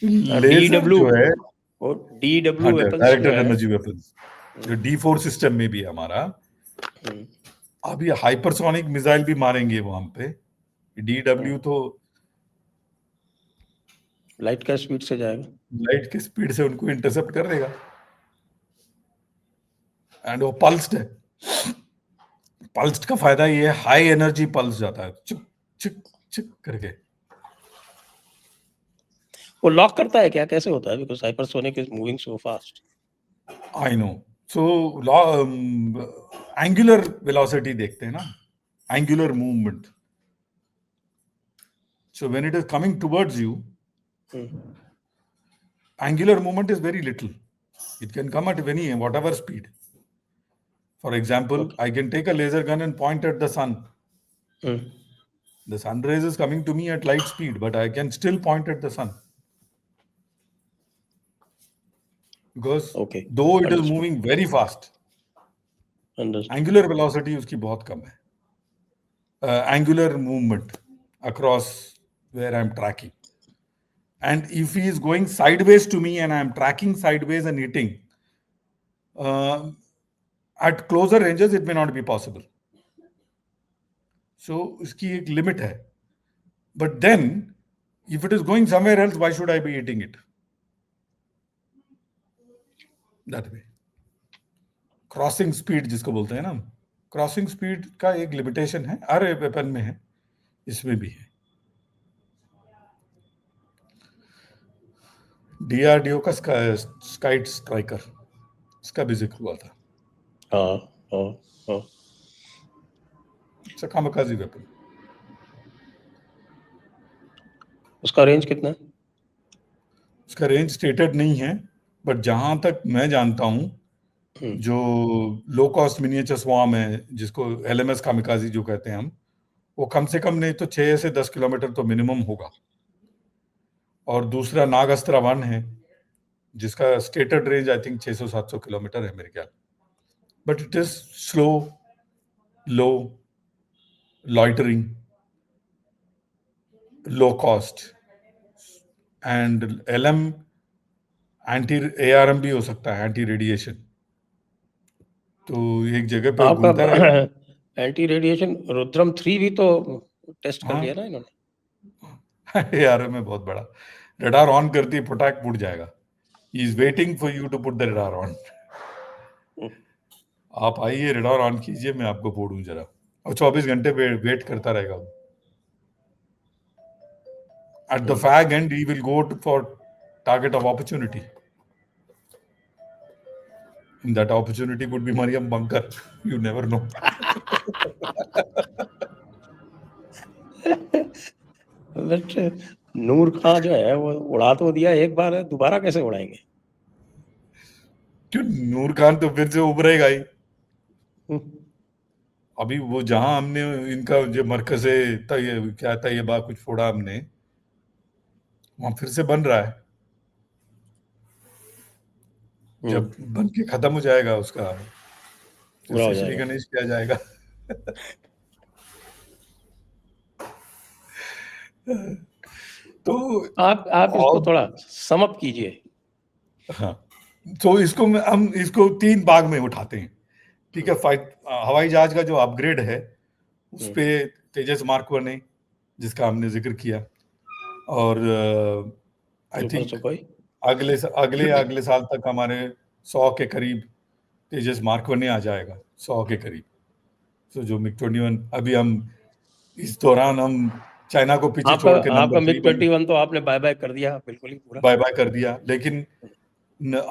लेजर DW, जो है, वो DW हाँ वेपन्स जो डायरेक्टेड है, एनर्जी वेपन्स, जो D4 सिस्टम में भी है हमारा। अब ये हाइपरसोनिक मिसाइल भी मारेंगे वहां पे। DW तो लाइट का स्पीड से जाएगा, लाइट की स्पीड से उनको इंटरसेप्ट कर देगा, एंड वो पल्स्ड है। पल्स्ड का फायदा ये है, हाई एनर्जी पल्स जाता है, चिक चिक चिक करके। वो लॉक करता है क्या, कैसे होता है? Because hypersonic is moving so fast. I know. So angular velocity देखते हैं ना, angular movement. So when it is coming towards you, angular movement is very little. It can come at any whatever speed. For example, I can take a laser gun and point at the sun. The sun rays is coming to me at light speed, but I can still point at the sun. Because though it is moving very fast, angular velocity उसकी बहुत कम है. Angular movement across where I'm tracking. And if he is going sideways to me and I'm tracking sideways and hitting, at closer ranges it may not be possible. So इसकी एक limit है. But then if it is going somewhere else, why should I be hitting it that way? Crossing speed जिसको बोलते हैं ना, crossing speed का एक limitation है, हर वेपन में है, इसमें भी है। डीआरडीओ का स्काइट स्ट्राइकर, इसका भी जिक्र हुआ था। हाँ हाँ हाँ। It's a kamikaze weapon. उसका रेंज कितना है? उसका रेंज स्टेटेड नहीं है, बट जहां तक मैं जानता हूं, जो लो कॉस्ट मिनिएचर स्वार्म है, जिसको एलएमएस कामिकाज़ी जो कहते हैं हम, वो कम से कम नहीं तो 6 से 10 किलोमीटर तो मिनिमम होगा। और दूसरा नागास्त्रा 1 है, जिसका stated range I think 600-700 kilometre है मेरे ख्याल, but it is slow, low, loitering, low cost, and LM anti ARM भी हो सकता है, एंटी रेडिएशन। तो एक जगह पे घूमता आपका रहेगा। एंटी रेडिएशन रुद्रम 3 भी तो टेस्ट कर हाँ लिया ना इन्होंने। एआरएम है बहुत बड़ा। रडार ऑन करती है, पटाक फूट जाएगा। He is waiting for you to put the radar on. आप आइए, रडार ऑन कीजिए, मैं आपको फोड़ूं जरा, और 24 घंटे वेट करता रहेगा वो। At the fag end, he will go for target of opportunity. And that opportunity could be Mariam Bunker. You never know. But Noor Khan जो है वो उड़ा तो दिया एक बार, दोबारा कैसे उड़ाएंगे? क्यों, नूर खान तो फिर से उभरेगा ही। अभी वो जहां हमने इनका जो मरकज क्या तैयबा कुछ फोड़ा हमने, वहां फिर से बन रहा है। जब बन के खत्म हो जाएगा उसका, फिर पूरा हो से श्री जाएगा। गणेश किया जाएगा। तो आप इसको थोड़ा सम अप कीजिए। हाँ, तो इसको हम इसको 3 भाग में उठाते हैं, ठीक है। हवाई जहाज का जो अपग्रेड है, उस पे तेजस मार्क 1 है, जिसका हमने जिक्र किया, और आई थिंक अगले साल तक हमारे 100 के करीब तेजस मार्क 1 आ जाएगा, 100 के करीब। तो जो मिग 21, अभी हम इस दौरान हम चाइना को पीछे छोड़ के आपका नंबर 3 मिग 21 तो आपने बाय बाय कर दिया, बिल्कुल ही पूरा बाय बाय कर दिया, लेकिन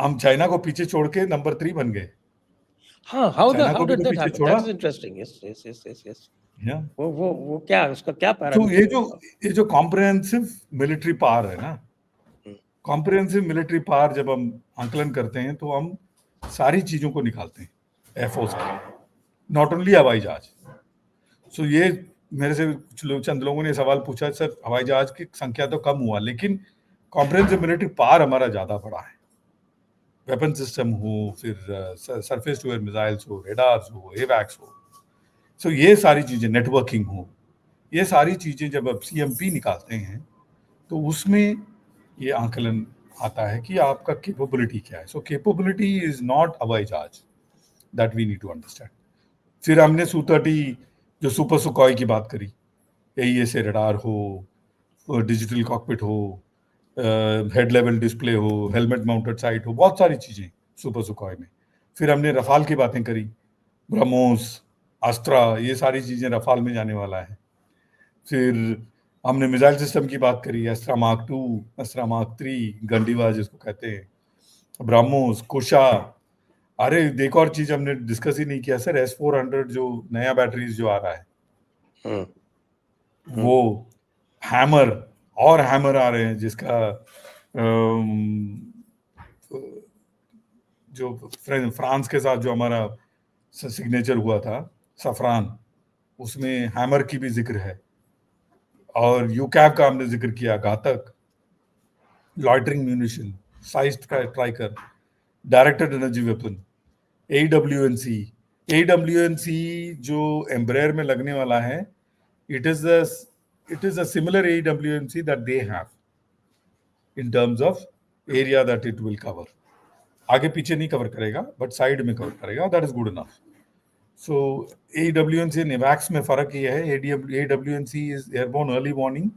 हम चाइना को पीछे छोड़ के नंबर 3 बन गए। हाँ, हाउ चाइना को डिड भी तो दैट पीछे हैपन? छोड़ा। That is interesting. यस। या वो क्या, उसका क्या तो पैरामीटर? ये जो कॉम्प्रिहेंसिव मिलिट्री पावर है ना, कॉम्प्रिहेंसिव मिलिट्री पावर जब हम आंकलन करते हैं तो हम सारी चीजों को निकालते हैं एयरफोर्स की, नॉट ओनली हवाई जहाज। सो ये मेरे से चंद लोगों ने सवाल पूछा, सर हवाई जहाज की संख्या तो कम हुआ, लेकिन कॉम्प्रिहेंसिव मिलिट्री पावर हमारा ज्यादा बड़ा है। वेपन सिस्टम हो, फिर सरफेस टू एयर मिसाइल्स हो, रेडार्स हो, एवैक्स हो, सो ये सारी चीजें, नेटवर्किंग हो, ये सारी चीजें जब आप सीएमपी निकालते हैं तो उसमें ये आंकलन आता है कि आपका कैपेबिलिटी क्या है। सो कैपेबिलिटी इज नॉट हवाई जहाज, that we need to understand. फिर हमने Su-30 जो सुपर सुखोई की बात करी, AESA रडार हो, डिजिटल कॉकपिट हो, हेड लेवल डिस्प्ले हो, हेलमेट माउंटेड साइट हो, बहुत सारी चीजें सुपर सुखोई में। फिर हमने रफाल की बातें करी, ब्रह्मोस, अस्त्रा, ये सारी चीजें रफाल में जाने वाला है। फिर हमने मिसाइल सिस्टम की बात करी, अस्त्रा मार्क 2, अस्त्रा मार्क 3, गंडीवा जिसको कहते हैं, ब्रह्मोस, कुशा। अरे एक और चीज हमने डिस्कस ही नहीं किया सर, S-400 जो नया बैटरीज जो आ रहा है, वो हैमर और हैमर आ रहे हैं, जिसका जो फ्रांस के साथ जो हमारा सिग्नेचर हुआ था, सफरान, उसमें हैमर की भी जिक्र है। और यूकैव का हमने जिक्र किया, घातक, loitering munition, sized striker, directed energy weapon, AWNC जो एम्ब्रेयर में लगने वाला है, it is a similar AWNC that they have in terms of area that it will cover. आगे पीछे नहीं कवर करेगा, बट साइड में कवर करेगा, that is good enough. So AWNC and AWACS में फर्क ये है, AWNC is airborne early warning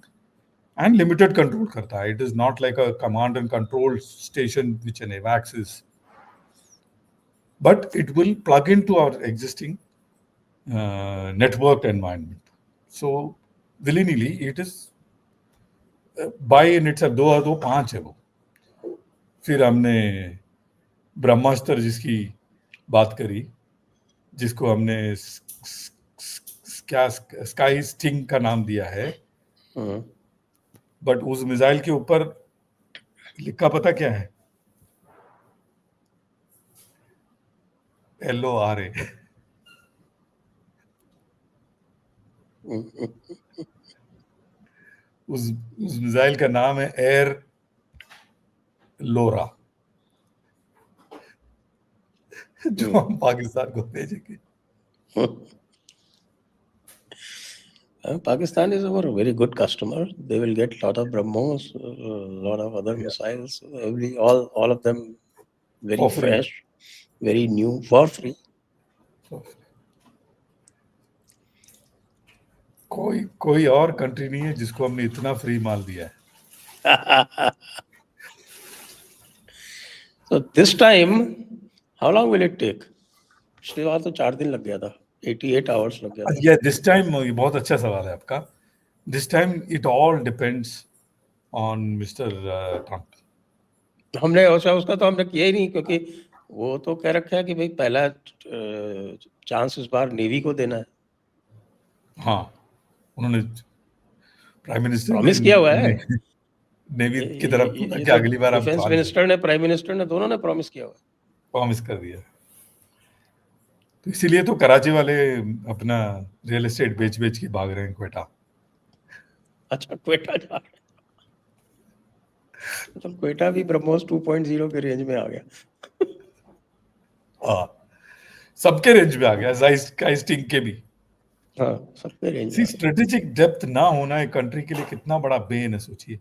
and limited control करता है. It is not like a command and control station which an AWACS is. but it will plug into our existing networked environment. So willy-nilly it is by in itself 2-2-5 है वो. फिर हमने ब्रह्मास्त्र जिसकी बात करी, जिसको हमने क्या स्काई स्टिंग का नाम दिया है, बट उस मिसाइल के ऊपर लिखा पता क्या है? LORA. उस मिसाइल का नाम है एयर लोरा, जो हम पाकिस्तान को भेजेंगे. Pakistan is our very good customer. They will get lot of BrahMos, lot of other missiles. All of them very For free. fresh, very new, for free. कोई और कंट्री नहीं है जिसको हमने इतना फ्री माल दिया है. So this time, how long will it take? पिछली बार तो 4 दिन लग गया था, 88 hours लग गया था. Yeah, this time ये बहुत अच्छा सवाल है आपका. This time it all depends on Mr. Trump. हमने उसका तो हमने किया ही नहीं, क्योंकि वो तो कह रखा है कि भाई पहला चांस इस बार नेवी को देना है. हाँ, उन्होंने प्राइम मिनिस्टर प्रॉमिस किया हुआ है नेवी की तरफ कि अगली बार हम डिफेंस मिनिस्टर ने, प्राइम मिनिस्टर ने, दोनों ने प्रॉमिस किया हुआ है. प्रॉमिस कर दिया. तो इसीलिए तो कराची वाले अपना रियल एस्टेट बेच के भाग रहे हैं क्वेटा. अच्छा, क्वेटा जा रहे हैं. तो क्वेटा भी ब्रह्मोस 2.0 के रेंज में आ गया. हाँ, सबके रेंज में आ गया, स्काईस्टिंग के भी. हाँ, सबके रेंज में. स्ट्रेटेजिक डेप्थ ना होना एक कंट्री के लिए कितना बड़ा बेन है, सोचिए.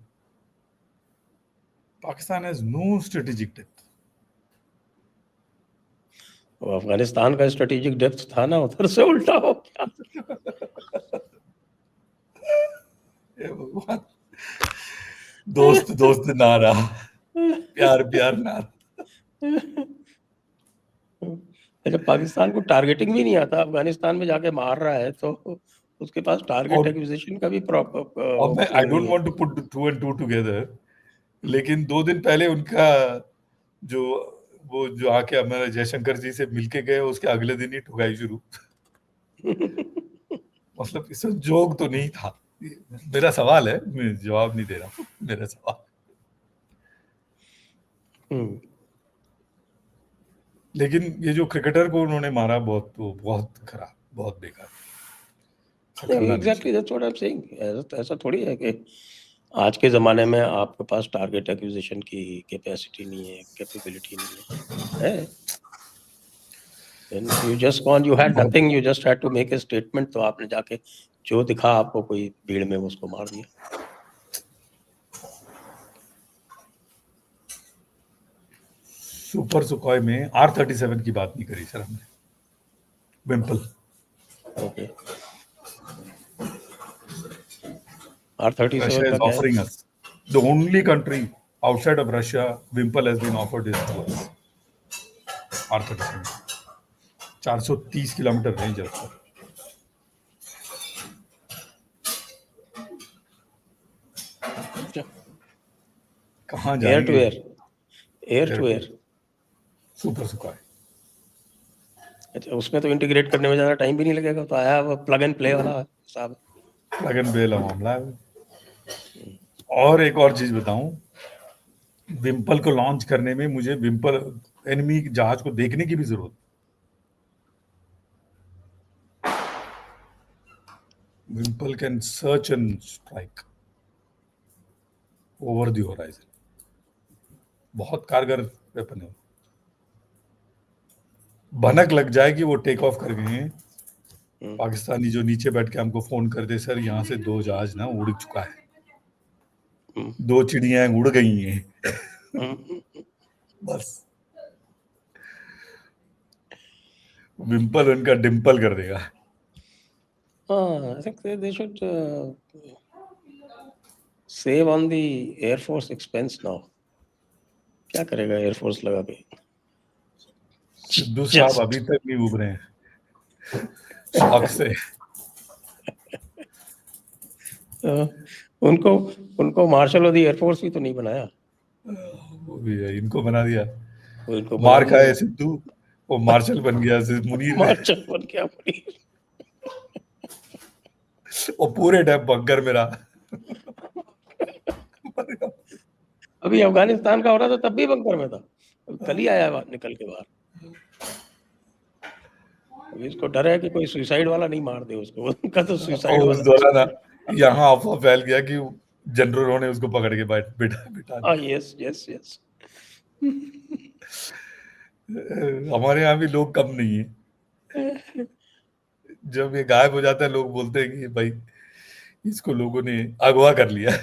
Pakistan has no strategic depth. Afghanistan का स्ट्रेटेजिक डेप्थ था ना, उधर से उल्टा हो गया. दोस्त ना रहा, प्यार ना रहा. जब पाकिस्तान को टारगेटिंग भी नहीं आता, अफगानिस्तान में जाके मार रहा है, तो उसके पास टारगेट एक्विजिशन का भी proper. I don't want to put 2 and 2 together, लेकिन 2 दिन पहले उनका जो आके हमारे जयशंकर जी से मिलके गए, उसके अगले दिन ही ठुकाई शुरू. मतलब इसमें जोक तो नहीं था. मेरा सवाल है, मैं जवाब नहीं दे रहा हूँ, मेरा सवाल. लेकिन ये जो क्रिकेटर को उन्होंने मारा, बहुत खराब, बहुत बेकार. Exactly that's what I am saying. ऐसा थोड़ी है कि आज के ज़माने में आपके पास टारगेट एक्विजिशन की कैपेसिटी नहीं है, कैपेबिलिटी नहीं है. You just gone, you had nothing, you just had to make a statement. तो आपने जाके जो दिखा आपको कोई भीड़ में, उसको मार दिया. सुपर सुखोई में R-37 की बात नहीं करी सर हमने. विम्पल. Okay. R-37 Russia is offering us. The only country outside of Russia, Wimpel has been offered is to us. R-37. 430 kilometre range रखता है. कहाँ जाएंगे? Air to air. Super Sukhoi. अच्छा, उसमें तो इंटीग्रेट करने में ज़्यादा टाइम भी नहीं लगेगा. तो आया वो प्लग एंड प्ले वाला हिसाब. प्लग एंड प्ले वाला मामला है. और एक और चीज बताऊं, विम्पल को लॉन्च करने में मुझे विम्पल एनिमी जहाज को देखने की भी जरूरत. Vympel can search and strike over the horizon. बहुत कारगर वेपन है. भनक लग जाएगी वो टेक ऑफ कर गए हैं. पाकिस्तानी जो नीचे बैठ के हमको फोन कर दे, सर यहाँ से 2 जहाज ना उड़ चुका है, 2 चिड़ियां उड़ गई हैं. बस विम्पल उनका डिम्पल कर देगा. I think they should save on the Air Force expense now. क्या करेगा एयर फोर्स लगा के? सिद्धू साहब अभी तक नहीं उभरे हैं शौक से। उनको उनको मार्शल ऑफ द एयरफोर्स भी तो नहीं बनाया, वो भी है, इनको बना दिया। उनको बना मार दिया खाए सिद्धू, वो मार्शल बन गया मुनीर ने। मार्शल बन गया मुनीर। वो पूरे टाइम बंकर में रहा। अभी अफगानिस्तान का हो रहा था तब भी बंकर में था, कल ही आया निकल के बाहर। अभी इसको डर है कि कोई सुसाइड वाला नहीं मार दे उसको, उनका तो सुसाइड और उस वाला। दौरान यहाँ अफवाह फैल गया कि जनरलों ने उसको पकड़ के बिठा यस यस यस। हमारे यहाँ भी लोग कम नहीं है। जब ये गायब हो जाता है लोग बोलते हैं कि भाई इसको लोगों ने अगवा कर लिया।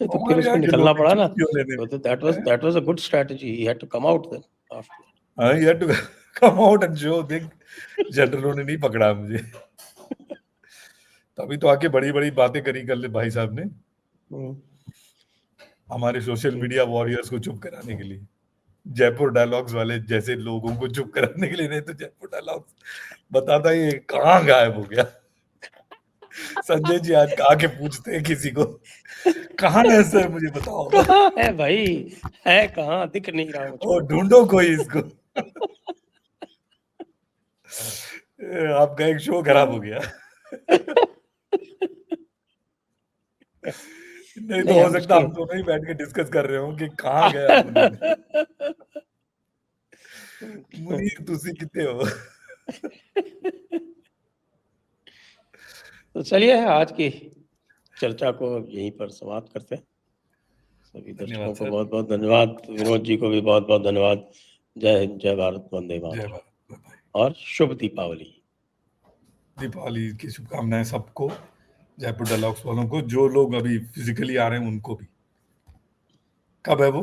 तो फिर उसको निकलना पड़ा ना, तो that was a good strategy. He had to come out then after. हाँ, he had to come out and show, देख जनरलों ने नहीं पकड़ा मुझे। तभी तो आके बड़ी बड़ी बातें करी कर ले भाई साहब ने, हमारे सोशल मीडिया वॉरियर्स को चुप कराने के लिए, जयपुर डायलॉग्स वाले जैसे लोगों को चुप कराने के लिए। नहीं तो जयपुर डायलॉग्स बताता ही कहाँ गायब हो गया। संजय जी आज आके पूछते हैं किसी को, कहाँ है सर मुझे बताओ। कहाँ है भाई, है कहाँ, दिख नहीं रहा मुझको। ओ ढूंढो कोई इसको। आपका एक शो खराब हो गया। नहीं तो हो सकता हम दोनों ही बैठ के डिस्कस कर रहे हो कि कहाँ गया मुनीर, तुसी कितने हो। तो चलिए आज की चर्चा को यहीं पर समाप्त करते हैं। सभी दर्शकों को बहुत बहुत धन्यवाद, विनोद जी को भी बहुत बहुत धन्यवाद। जय हिंद, जय भारत, वंदे मातरम और शुभ दीपावली। दीपावली की शुभकामनाएं सबको, जयपुर डायलॉग्स वालों को, जो लोग अभी फिजिकली आ रहे हैं उनको भी। कब है वो?